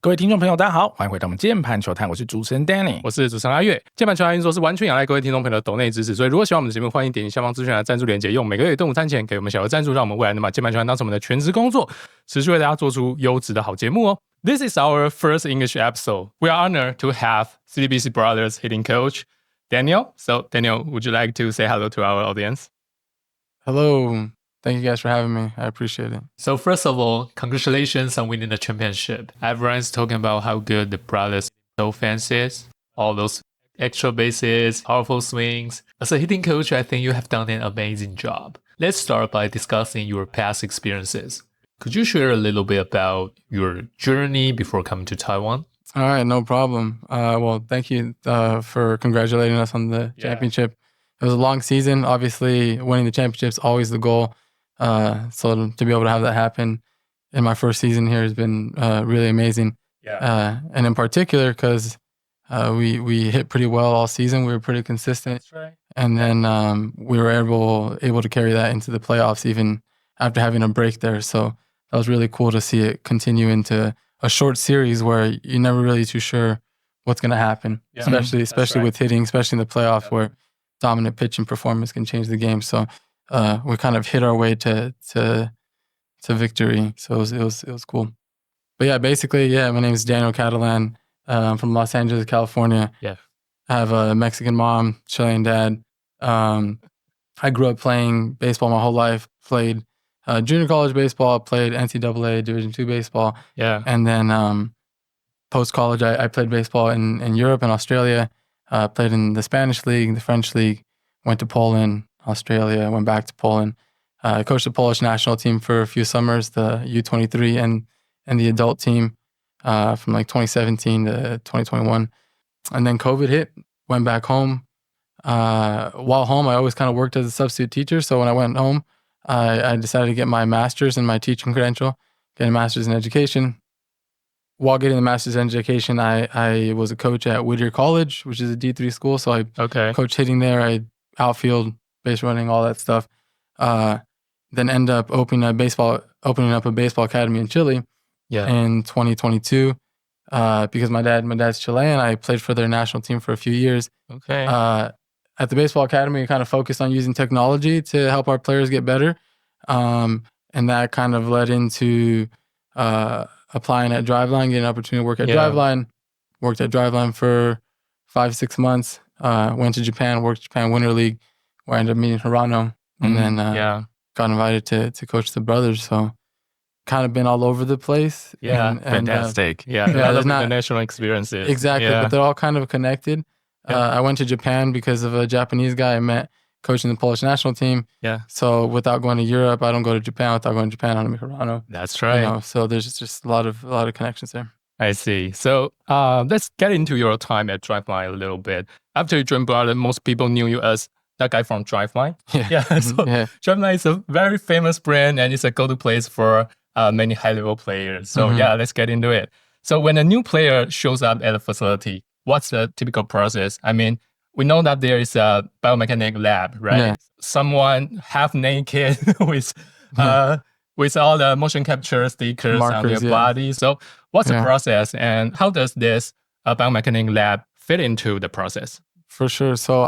各位听众朋友大家好，欢迎回到我们键盘球探，我是主持人 Danny， 我是主持人阿月。键盘球探运作是完全仰赖各位听众朋友的抖内支持，所以如果喜欢我们的节目，欢迎点击下方资讯栏的赞助连结，用每个月一顿午餐钱给我们小额赞助，让我们未来能把键盘球探当成我们的全职工作，持续为大家做出优质的好节目哦。This is our first English episode. We are honored to have CTBC Brothers Hitting Coach Daniel. So Daniel, would you like to say hello to our audience? Hello. Thank you guys for having me. I appreciate it. So first of all, congratulations on winning the championship. Everyone's talking about how good the Brothers offense is. All those extra bases, powerful swings. As a hitting coach, I think you have done an amazing job. Let's start by discussing your past experiences. Could you share a little bit about your journey before coming to Taiwan? All right, no problem. Well, thank you for congratulating us on the championship. It was a long season. Obviously, winning the championship is always the goal. So to be able to have that happen in my first season here has been really amazing. And in particular, because we hit pretty well all season. We were pretty consistent. That's right. And then we were able to carry that into the playoffs even after having a break there. So that was really cool to see it continue into a short series where you're never really too sure what's going to happen, especially with hitting, especially in the playoffs where dominant pitch and performance can change the game. So we kind of hit our way to victory. So it was cool. But yeah, basically, my name is Daniel Catalan. I'm from Los Angeles, California. Yeah. I have a Mexican mom, Chilean dad. I grew up playing baseball my whole life. Played junior college baseball, played NCAA Division II baseball. Yeah. And then post-college, I played baseball in Europe and Australia. Played in the Spanish league, the French league, went to Poland, Australia, went back to Poland. I coached the Polish national team for a few summers, the U23 and the adult team from like 2017 to 2021. And then COVID hit, went back home. While home, I always kind of worked as a substitute teacher. So when I went home, I decided to get my master's in my teaching credential, get a master's in education. While getting the master's in education, I was a coach at Whittier College, which is a D3 school. So I coached hitting there. I outfield, base running, all that stuff. Then end up opening up a baseball academy in Chile in 2022. Because my dad's Chilean, I played for their national team for a few years. At the baseball academy, we kind of focused on using technology to help our players get better. And that kind of led into applying at Driveline, getting an opportunity to work at Driveline. Worked at Driveline for 5-6 months. Went to Japan, worked Japan Winter League, where I ended up meeting Hirano. And then got invited to coach the brothers. So kind of been all over the place. Fantastic. There's not international experiences. Exactly, but they're all kind of connected. I went to Japan because of a Japanese guy I met coaching the Polish national team. So without going to Europe, I don't go to Japan. Without going to Japan, I don't meet Hirano. That's right. So there's just a lot of connections there. I see. So let's get into your time at Driveline a little bit. After you joined Brother, most people knew you as that guy from Driveline. Driveline is a very famous brand and it's a go-to place for many high-level players. So let's get into it. So when a new player shows up at a facility, what's the typical process? I mean, we know that there is a biomechanic lab, right? Someone half naked with all the motion capture stickers on their body. So what's the process and how does this biomechanic lab fit into the process? For sure. So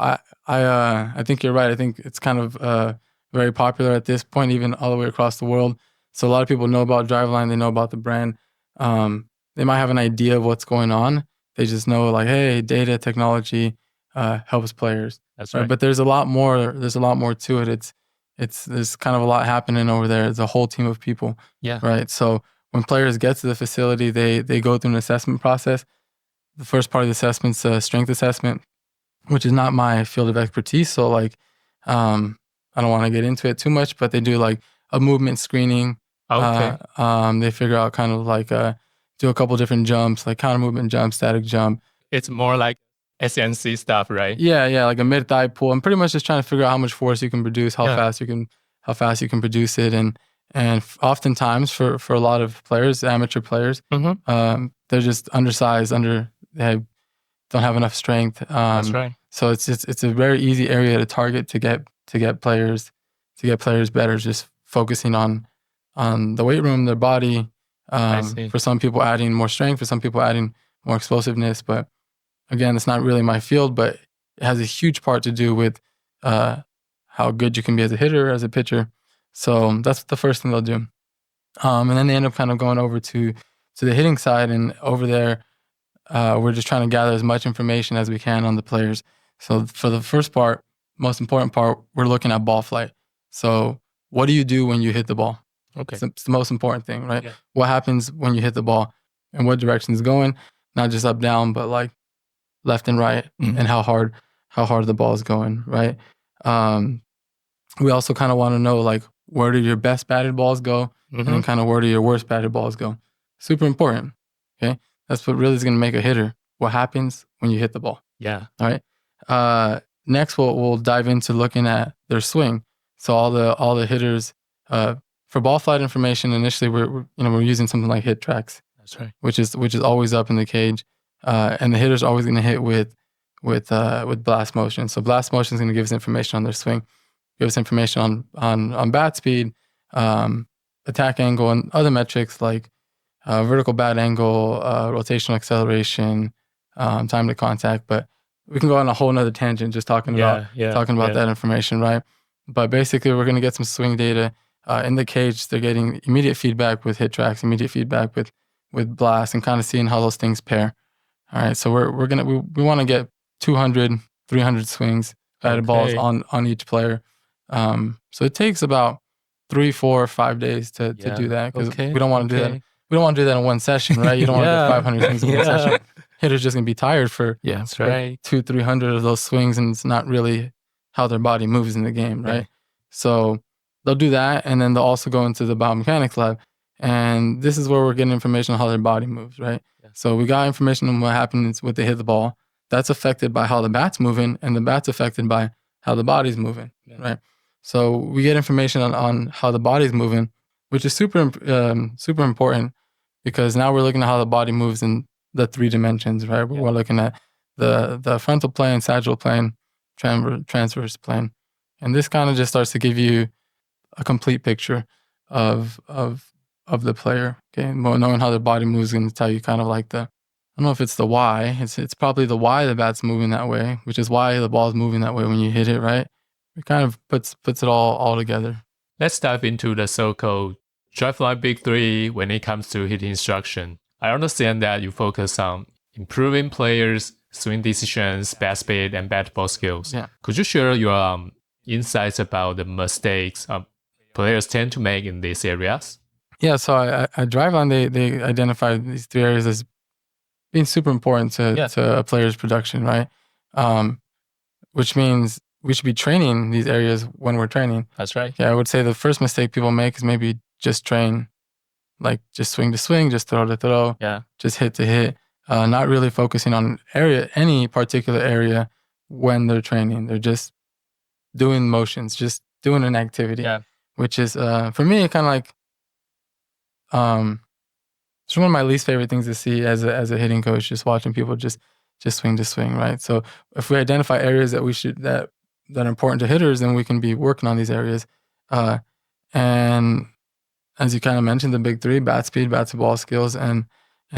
I think you're right. I think it's kind of very popular at this point, even all the way across the world. So a lot of people know about Driveline. They know about the brand. They might have an idea of what's going on. They just know like, hey, data technology helps players. That's right. But there's a lot more. There's a lot more to it. There's kind of a lot happening over there. It's a whole team of people. Right. So when players get to the facility, they go through an assessment process. The first part of the assessment's a strength assessment, which is not my field of expertise. So like, I don't want to get into it too much, but they do like a movement screening. They figure out kind of like do a couple different jumps, like counter movement jump, static jump. It's more like SNC stuff, right? Yeah, like a mid thigh pull. I'm pretty much just trying to figure out how much force you can produce, how fast you can produce it, and oftentimes for a lot of players, amateur players, they're just undersized, they don't have enough strength. That's right. So it's a very easy area to target to get players better. Just focusing on the weight room, their body, For some people, adding more strength. For some people, adding more explosiveness. But again, it's not really my field, but it has a huge part to do with how good you can be as a hitter, as a pitcher. So that's the first thing they'll do. And then they end up kind of going over to the hitting side, and over there, we're just trying to gather as much information as we can on the players. So for the first part, most important part, we're looking at ball flight. So what do you do when you hit the ball? Okay. It's the most important thing, right? Yeah. What happens when you hit the ball and what direction it's going, not just up, down, but like left and right, and how hard the ball is going, right? We also kind of want to know, like, where do your best batted balls go, and then kind of where do your worst batted balls go? Super important, okay? That's what really is going to make a hitter. What happens when you hit the ball? Yeah. All right. Next, we'll dive into looking at their swing. So all the hitters, for ball flight information, initially we're using something like hit tracks. That's right. Which is always up in the cage, and the hitter's always going to hit with blast motion. So blast motion is going to give us information on their swing, give us information on bat speed, attack angle, and other metrics like vertical bat angle, rotational acceleration, time to contact. But we can go on a whole nother tangent just talking about that information, right? But basically, we're going to get some swing data in the cage. They're getting immediate feedback with hit tracks, immediate feedback with blast, and kind of seeing how those things pair. All right, so we want to get 200, 300 swings, batted balls on each player. So it takes about 3, 4, 5 days to do that, because we don't want to do that. We don't want to do that in one session, right? You don't want to get 500 swings in one session. Hitter's just going to be tired for 200, 300 of those swings, and it's not really how their body moves in the game, right? So they'll do that, and then they'll also go into the biomechanics lab, and this is where we're getting information on how their body moves, right? Yeah. So we got information on what happens when they hit the ball. That's affected by how the bat's moving, and the bat's affected by how the body's moving, right? So we get information on how the body's moving, which is super important, because now we're looking at how the body moves in the 3 dimensions, right? We're looking at the frontal plane, sagittal plane, transverse plane, and this kind of just starts to give you a complete picture of the player. Okay, knowing how their body moves is going to tell you kind of like I don't know if it's the why. It's probably the why the bat's moving that way, which is why the ball's moving that way when you hit it, right? It kind of puts it all together. Let's dive into the so-called Driveline Big 3 when it comes to hitting instruction. I understand that you focus on improving players' swing decisions, bat speed, and bat ball skills. Yeah. Could you share your insights about the mistakes players tend to make in these areas? Yeah, so at Driveline, they identified these 3 areas as being super important to a player's production, right? Which means we should be training these areas when we're training. That's right. Yeah, I would say the first mistake people make is maybe just train, like just swing to swing, just throw to throw, just hit to hit, not really focusing on any particular area when they're training. They're just doing motions, just doing an activity, which is, for me, kind of like, it's one of my least favorite things to see as a hitting coach, just watching people just swing to swing, right? So if we identify areas that are important to hitters, then we can be working on these areas. And as you kind of mentioned, the big 3: bat speed, bat to ball skills, and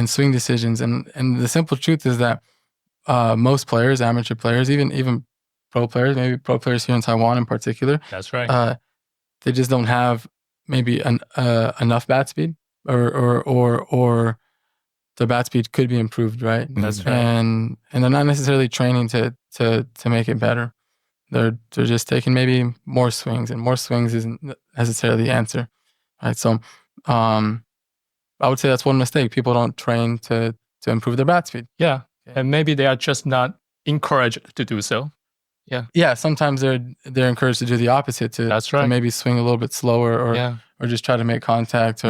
swing decisions. And the simple truth is that most players, amateur players, even pro players, maybe pro players here in Taiwan in particular, that's right, they just don't have maybe enough bat speed, or the bat speed could be improved, right? That's right. And they're not necessarily training to make it better. They're just taking maybe more swings, and more swings isn't necessarily the answer, right? So I would say that's one mistake. People don't train to improve their bat speed. Yeah, and maybe they are just not encouraged to do so. Yeah. Sometimes they're encouraged to do the opposite, to maybe swing a little bit slower, or just try to make contact,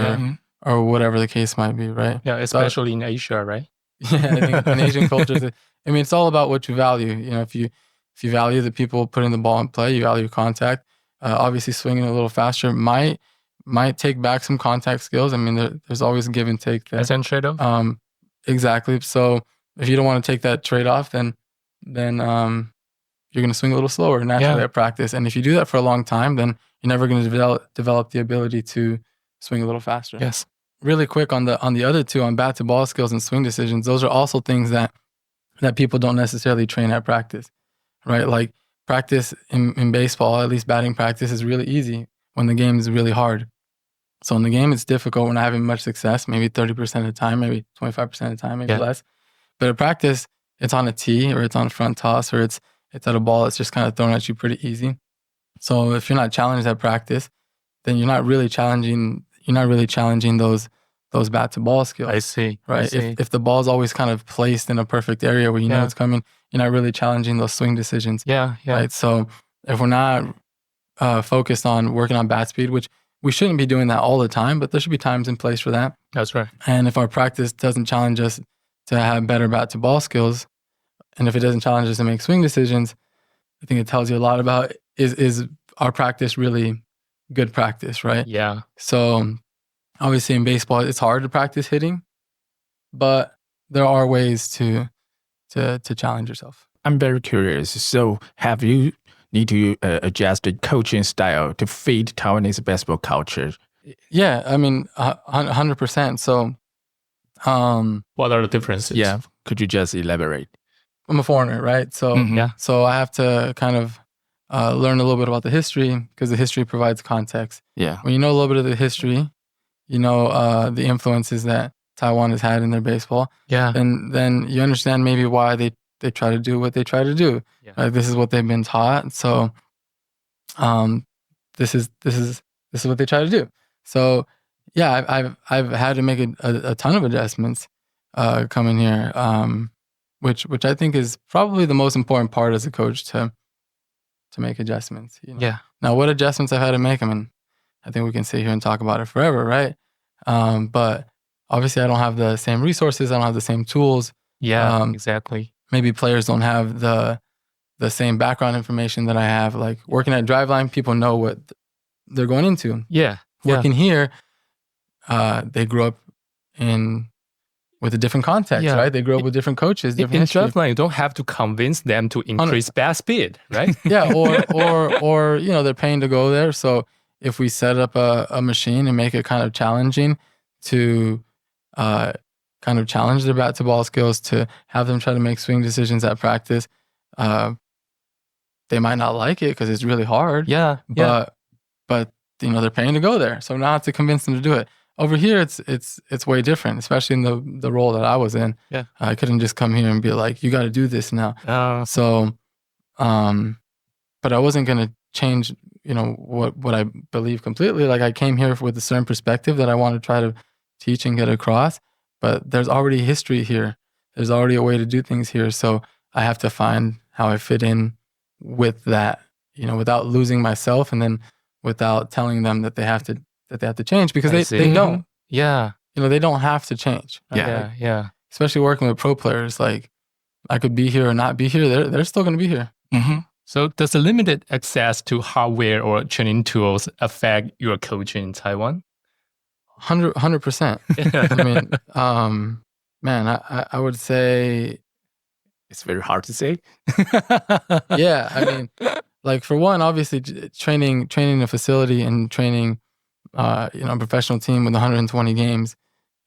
or whatever the case might be, right? Yeah, especially in Asia, right? Yeah, I think in Asian cultures, I mean, it's all about what you value. You know, if you value the people putting the ball in play, you value contact. Obviously, swinging a little faster might take back some contact skills. I mean, there's always a give and take there. That's a trade-off. Exactly. So if you don't want to take that trade-off, then you're going to swing a little slower naturally at practice. And if you do that for a long time, then you're never going to develop the ability to swing a little faster. Yes. really quick on the other two, on bat to ball skills and swing decisions, those are also things that people don't necessarily train at practice, right? Like practice in baseball, at least batting practice, is really easy when the game is really hard. So in the game, it's difficult. We're not having much success, maybe 30% of the time, maybe 25% of the time, maybe less. But at practice, it's on a tee or it's on a front toss or it's at a ball. It's just kind of thrown at you pretty easy. So if you're not challenged at practice, then you're not really challenging those bat to ball skills. I see. Right. I see. If the ball is always kind of placed in a perfect area where you know it's coming, you're not really challenging those swing decisions. Yeah. Right. So if we're not focused on working on bat speed, which we shouldn't be doing that all the time, but there should be times in place for that. That's right. And if our practice doesn't challenge us to have better bat to ball skills, and if it doesn't challenge us to make swing decisions, I think it tells you a lot about is our practice really good practice, right? Yeah. So obviously in baseball, it's hard to practice hitting, but there are ways to challenge yourself. I'm very curious. So have you need to adjust the coaching style to fit Taiwanese baseball culture? Yeah, I mean, 100%. So, what are the differences? Yeah, could you just elaborate? I'm a foreigner, right? So, so I have to kind of learn a little bit about the history because the history provides context. Yeah. When you know a little bit of the history, you know the influences that Taiwan has had in their baseball. Yeah. And then you understand maybe why they try to do what they try to do. Yeah. This is what they've been taught. So, this is what they try to do. So, yeah, I've had to make a ton of adjustments coming here, which I think is probably the most important part as a coach to make adjustments. You know? Yeah. Now, what adjustments I've had to make? I mean, I think we can sit here and talk about it forever, right? But obviously, I don't have the same resources. I don't have the same tools. Yeah, exactly. Maybe players don't have the same background information that I have. Like working at Driveline, people know what they're going into. Yeah. Working here, they grew up with a different context, right? They grew up with different coaches, different in history. Driveline, you don't have to convince them to increase bat speed, right? Yeah, or you know, they're paying to go there. So if we set up a machine and make it kind of challenging to kind of challenge their bat to ball skills, to have them try to make swing decisions at practice, they might not like it because it's really hard. Yeah. But you know, they're paying to go there. So now I have to convince them to do it. Over here, it's way different, especially in the role that I was in. Yeah. I couldn't just come here and be like, you got to do this now. So, but I wasn't going to change, you know, what I believe completely. Like I came here with a certain perspective that I want to try to teach and get across, but there's already history here. There's already a way to do things here. So I have to find how I fit in with that, you know, without losing myself and then without telling them that they have to change because they don't. Yeah. You know, they don't have to change. Right? Yeah. Yeah. Especially working with pro players, like I could be here or not be here. They're still going to be here. Mm-hmm. So does the limited access to hardware or training tools affect your coaching in Taiwan? 100%. I mean, man, I would say it's very hard to say. Yeah, I mean, like for one, obviously training a facility and training, you know, a professional team with 120 games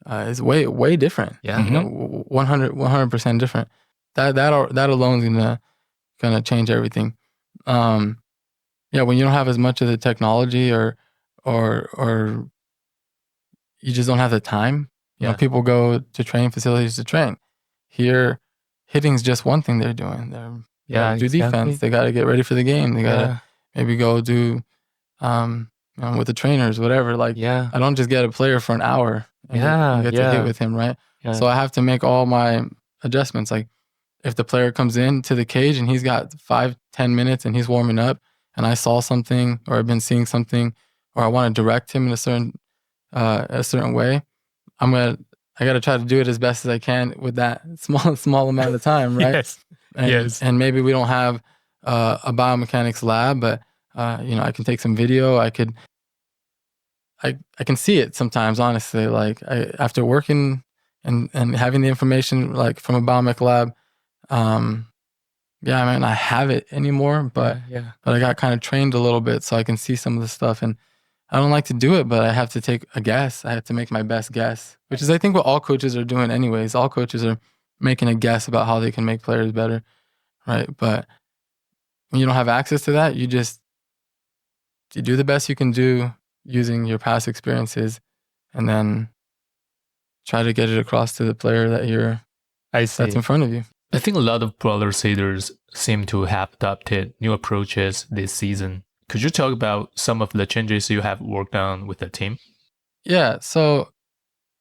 is way different. Yeah, you know, 100% different. That alone is gonna change everything. Yeah, when you don't have as much of the technology or you just don't have the time. You know, people go to training facilities to train. Here, hitting's just one thing they're doing. They're do defense. They got to get ready for the game. They got to maybe go do, you know, with the trainers, whatever. Like, I don't just get a player for an hour. And get to hit with him, right? Yeah. So I have to make all my adjustments. Like, if the player comes into the cage and he's got 5-10 minutes and he's warming up, and I saw something or I've been seeing something, or I want to direct him in a certain way, I got to try to do it as best as I can with that small amount of time, right? Yes. And maybe we don't have a biomechanics lab, but you know, I can take some video. I can see it sometimes, honestly. Like after working and having the information like from a biomech lab, I might not have it anymore, but I got kind of trained a little bit so I can see some of the stuff. And I don't like to do it, but I have to take a guess. I have to make my best guess, which is I think what all coaches are doing anyways. All coaches are making a guess about how they can make players better, right? But when you don't have access to that, you do the best you can do using your past experiences, and then try to get it across to the player that's in front of you. I think a lot of brothers hitters seem to have adopted new approaches this season. Could you talk about some of the changes you have worked on with the team? Yeah, so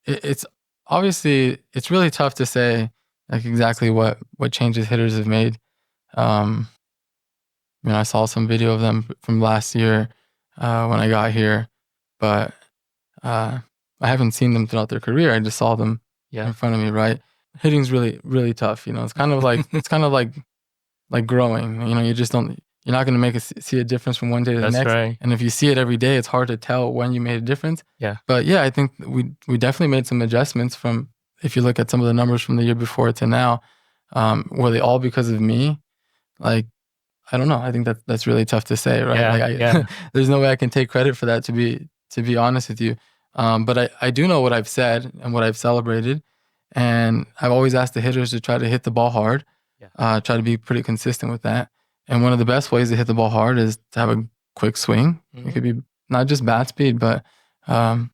it's obviously it's really tough to say like exactly what changes hitters have made. I saw some video of them from last year when I got here, but I haven't seen them throughout their career. I just saw them in front of me, right? Hitting's really, really tough. It's kind of like growing. You're not going to see a difference from one day to the next. Right. And if you see it every day, it's hard to tell when you made a difference. Yeah. But yeah, I think we definitely made some adjustments from, if you look at some of the numbers from the year before to now, were they all because of me? Like, I don't know. I think that's really tough to say, right? Yeah, there's no way I can take credit for that, to be honest with you. But I do know what I've said and what I've celebrated. And I've always asked the hitters to try to hit the ball hard, try to be pretty consistent with that. And one of the best ways to hit the ball hard is to have a quick swing. Mm-hmm. It could be not just bat speed, but a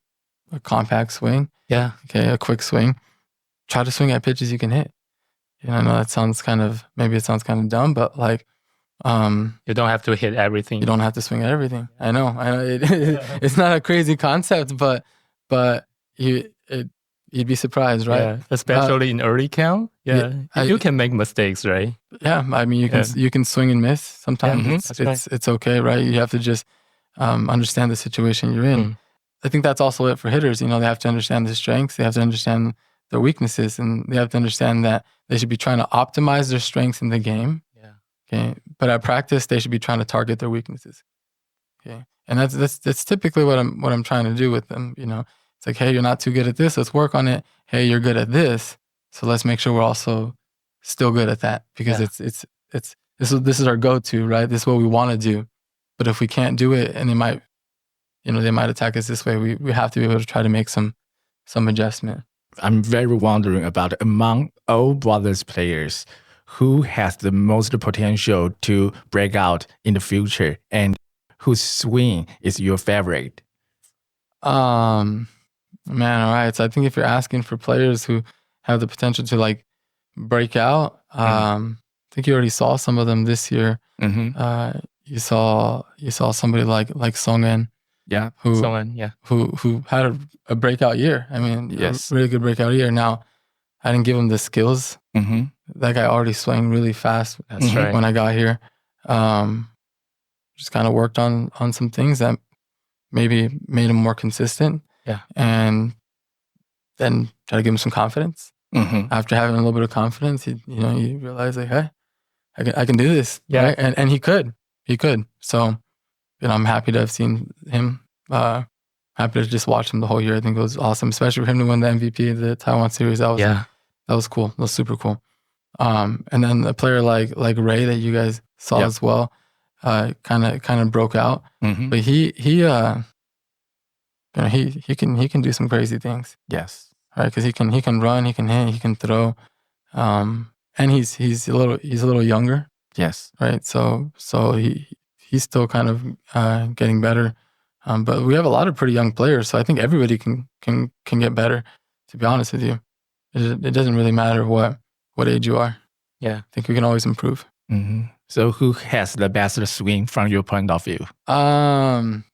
compact swing. Yeah. Okay, a quick swing. Try to swing at pitches you can hit. I know that sounds kind of dumb, but like, you don't have to hit everything. You don't have to swing at everything. I know. It's not a crazy concept, but you'd be surprised, right? Yeah, especially in early count. Yeah, you can make mistakes, right? Yeah, I mean, you can swing and miss sometimes. It's okay, right? You have to just understand the situation you're in. I think that's also it for hitters. They have to understand their strengths. They have to understand their weaknesses, and they have to understand that they should be trying to optimize their strengths in the game. Yeah. Okay. But at practice, they should be trying to target their weaknesses. Okay. And that's typically what I'm trying to do with them. It's like, hey, you're not too good at this. Let's work on it. Hey, you're good at this. So let's make sure we're also still good at that, because this is our go-to, right? This is what we want to do. But if we can't do it, and they might attack us this way, we have to be able to try to make some adjustment. I'm very wondering about, among all brothers players, who has the most potential to break out in the future, and whose swing is your favorite? Man, all right. So I think if you're asking for players who have the potential to like break out, I think you already saw some of them this year. Mm-hmm. You saw somebody like Song-en. Yeah, who had a breakout year. I mean, yes, a really good breakout year. Now, I didn't give him the skills. Mm-hmm. That guy already swung really fast. That's right. When I got here. Just kind of worked on some things that maybe made him more consistent. Yeah. And then try to give him some confidence. Mm-hmm. After having a little bit of confidence, he realized like, hey, I can do this. Yeah. Right? And he could. So, I'm happy to have seen him. Happy to just watch him the whole year. I think it was awesome, especially for him to win the MVP of the Taiwan series. That was cool. That was super cool. And then a player like Ray that you guys saw as well, kind of broke out. Mm-hmm. But he can do some crazy things. Yes. Right, because he can run, he can hit, he can throw, and he's a little younger. Yes. Right. So he's still kind of getting better. But we have a lot of pretty young players, so I think everybody can get better. To be honest with you, it doesn't really matter what age you are. Yeah, I think we can always improve. Mm-hmm. So who has the best swing from your point of view? I mean,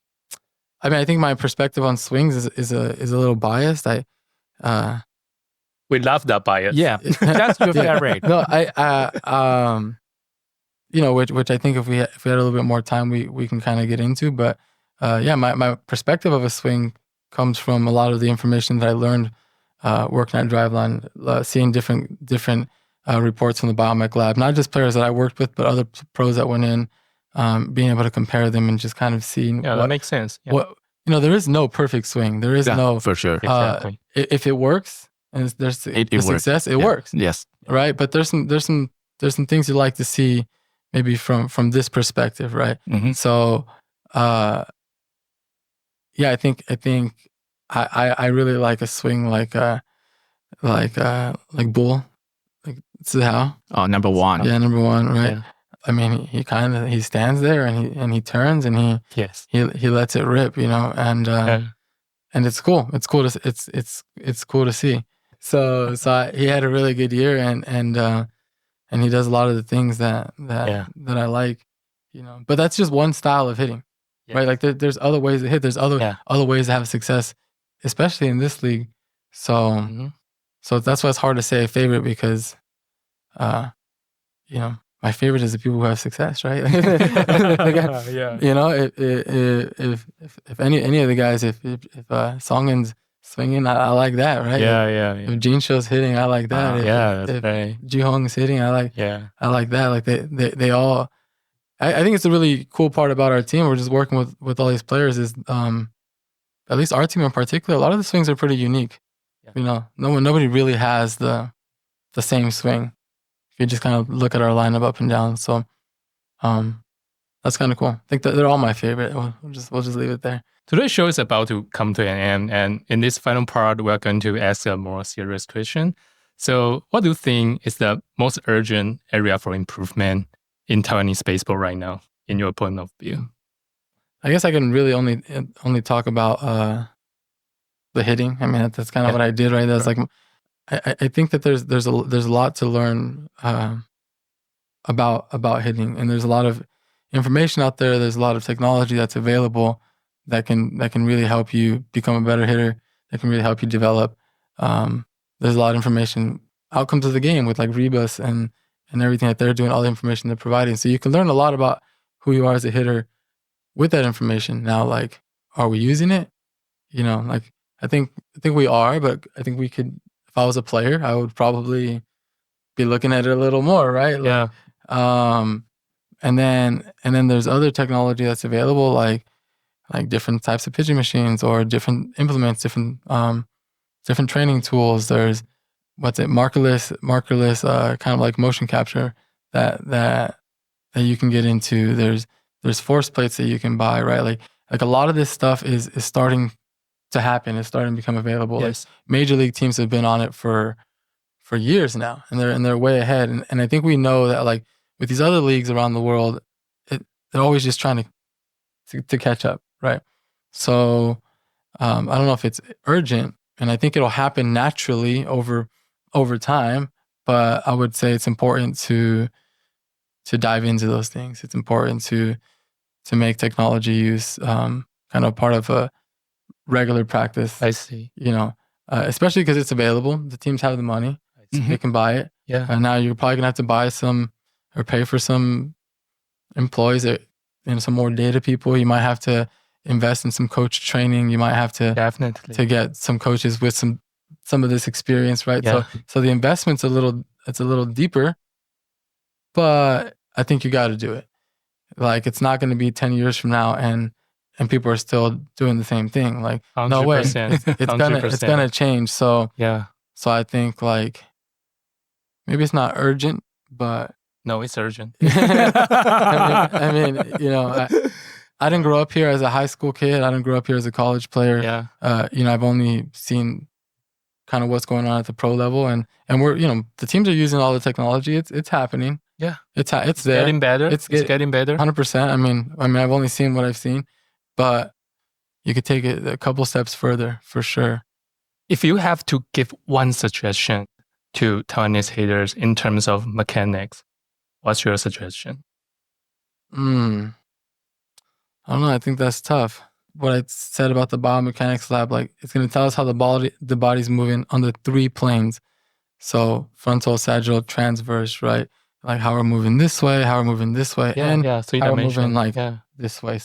I think my perspective on swings is a little biased. We love that bias. Yeah, that's your favorite. No, which I think if we had a little bit more time, we can kind of get into. But my perspective of a swing comes from a lot of the information that I learned working at Driveline, seeing different reports from the Biomech lab, not just players that I worked with, but other pros that went in, being able to compare them and just kind of seeing. Yeah, that makes sense. Yeah. What there is no perfect swing. There is no for sure. Exactly. If it works and there's success, it works. Yes. Right, but there's some things you like to see maybe from this perspective, right? Mm-hmm. So, yeah, I think I really like a swing like Bull, like Zihao. Oh, number one. Yeah, number one, right? Yeah. I mean, he stands there and he turns and he lets it rip, you know, and it's cool. It's cool to see. So he had a really good year and he does a lot of the things that I like, you know. But that's just one style of hitting, right? Like there's other ways to hit. There's other ways to have success, especially in this league. So so that's why it's hard to say a favorite because, you know, my favorite is the people who have success, right? You know, if any of the guys, if Songin's swinging, I like that, right? If Gene Show's hitting, I like that. If Ji-Hong's hitting, I like that. Like they all. I think it's a really cool part about our team. We're just working with all these players. Is at least our team in particular, a lot of the swings are pretty unique. You know, nobody really has the same swing. If you just kind of look at our lineup up and down, so that's kind of cool. I think that they're all my favorite. We'll just leave it there. Today's show is about to come to an end, and in this final part, we're going to ask a more serious question. So, what do you think is the most urgent area for improvement in Taiwanese baseball right now, in your point of view? I guess I can really only talk about the hitting. I mean, that's kind of what I did, right? That's like, I think that there's a lot to learn about hitting, and there's a lot of information out there. There's a lot of technology that's available that can really help you become a better hitter. That can really help you develop. There's a lot of information, outcomes of the game with like Rebus and everything that they're doing, all the information they're providing. So you can learn a lot about who you are as a hitter with that information. Now, like, are we using it? You know, like I think we are, but I think we could. If I was a player, I would probably be looking at it a little more, right? Yeah. And then there's other technology that's available, like different types of pitching machines or different implements, different training tools. There's markerless, kind of like motion capture that you can get into. There's force plates that you can buy, right? Like a lot of this stuff is starting to happen. It's starting to become available. Yes. Like major league teams have been on it for years now, and they're way ahead. And I think we know that like with these other leagues around the world, they're always just trying to catch up, right? So I don't know if it's urgent, and I think it'll happen naturally over time. But I would say it's important to dive into those things. It's important to make technology use kind of part of a regular practice. I see. You know, especially because it's available. The teams have the money. They can buy it. Yeah. And now you're probably going to have to buy some or pay for some employees and some more data people. You might have to invest in some coach training. You might have to definitely to get some coaches with some of this experience, right? Yeah. So the investment's a little deeper, but I think you got to do it. Like it's not going to be 10 years from now and people are still doing the same thing. Like 100%, no way, it's gonna change. So yeah. So I think like maybe it's not urgent, but no, it's urgent. I mean, you know, I didn't grow up here as a high school kid. I didn't grow up here as a college player. Yeah. You know, I've only seen kind of what's going on at the pro level, and we're, you know, the teams are using all the technology. It's happening. Yeah. It's there. Getting better. It's getting better. 100%. I mean, I've only seen what I've seen, but you could take it a couple steps further for sure. If you have to give one suggestion to Taiwanese hitters in terms of mechanics, what's your suggestion? I don't know. I think that's tough. What I said about the biomechanics lab, like it's going to tell us how the body's moving on the 3 planes. So frontal, sagittal, transverse, right? Like how we're moving this way, how we're moving this way, and how we're moving like this way.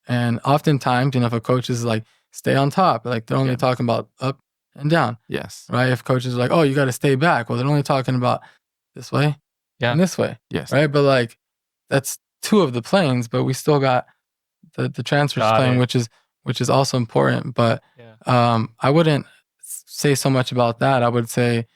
And oftentimes, you know, if a coach is like, stay on top, like they're only talking about up and down. Yes. Right? If coaches are like, oh, you got to stay back. Well, they're only talking about this way and this way. Yes. Right? But like, that's 2 of the planes, but we still got the transverse plane, which is also important. But I wouldn't say so much about that. I would say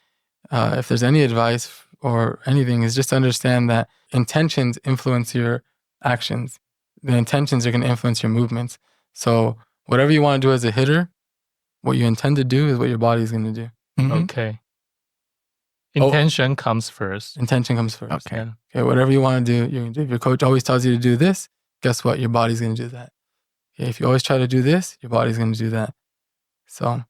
if there's any advice or anything, is just to understand that intentions influence your actions. The intentions are going to influence your movements. So whatever you want to do as a hitter, what you intend to do is what your body's going to do. Okay. Intention comes first. Intention comes first. Okay. Okay. Whatever you want to do, you're going to do. If your coach always tells you to do this, guess what? Your body's going to do that. Okay. If you always try to do this, your body's going to do that. So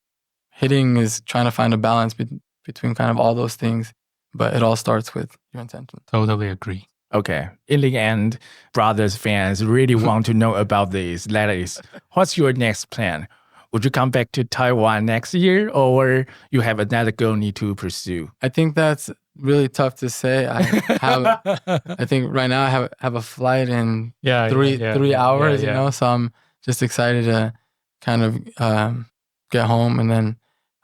hitting is trying to find a balance between kind of all those things, but it all starts with your intention. Totally agree. Okay. In the end, Brothers fans really want to know about this. That is, what's your next plan? Would you come back to Taiwan next year, or you have another goal need to pursue? I think that's really tough to say. I think right now I have a flight in 3 hours, you know, so I'm just excited to kind of get home, and then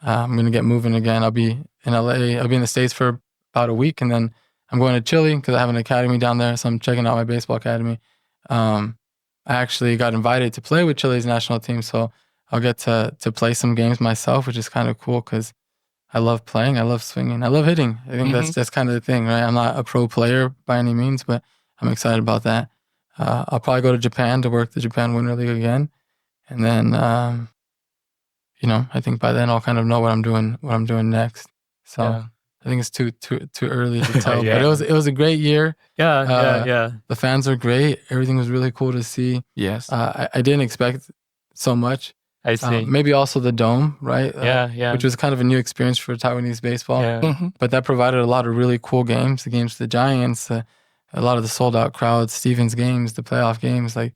I'm going to get moving again. I'll be in LA. I'll be in the States for about a week, and then I'm going to Chile because I have an academy down there, so I'm checking out my baseball academy. I actually got invited to play with Chile's national team, so I'll get to play some games myself, which is kind of cool because I love playing, I love swinging, I love hitting. I think that's kind of the thing, right? I'm not a pro player by any means, but I'm excited about that. I'll probably go to Japan to work the Japan Winter League again, and then I think by then I'll kind of know what I'm doing next. So I think it's too early to tell. But it was a great year. The fans are great. Everything was really cool to see. Yes. I didn't expect so much. I see. Maybe also the dome, right? Which was kind of a new experience for Taiwanese baseball. But that provided a lot of really cool games. The games to the Giants, a lot of the sold out crowds, Stevens games, the playoff games. Like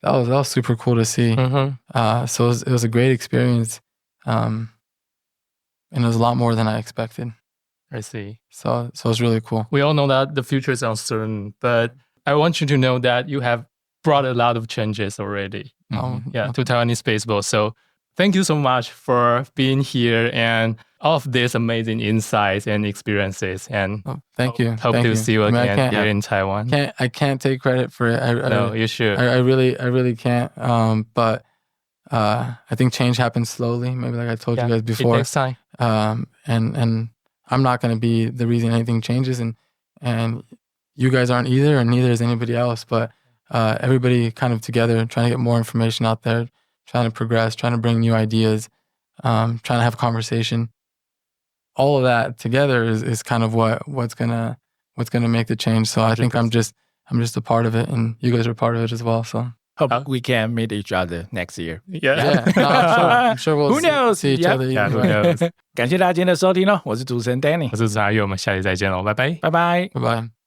that was super cool to see. So it was a great experience. And it was a lot more than I expected. I see. So it was really cool. We all know that the future is uncertain, but I want you to know that you have brought a lot of changes already. To Taiwanese baseball. So thank you so much for being here and all of these amazing insights and experiences. And thank you. Hope to see you again here in Taiwan. I can't take credit for it. No, you should. I really can't. But I think change happens slowly. Maybe like I told you guys before. It takes time. And I'm not going to be the reason anything changes, and you guys aren't either, and neither is anybody else. But everybody kind of together, trying to get more information out there, trying to progress, trying to bring new ideas, trying to have a conversation. All of that together is kind of what's gonna make the change. So I think I'm just a part of it, and you guys are part of it as well. So hope we can meet each other next year. I'm sure we'll Who knows? see each other. Who knows? 感谢大家今天的收听哦，我是主持人 Danny， 我是查佑，我们下期再见喽，拜拜，拜拜。Bye bye.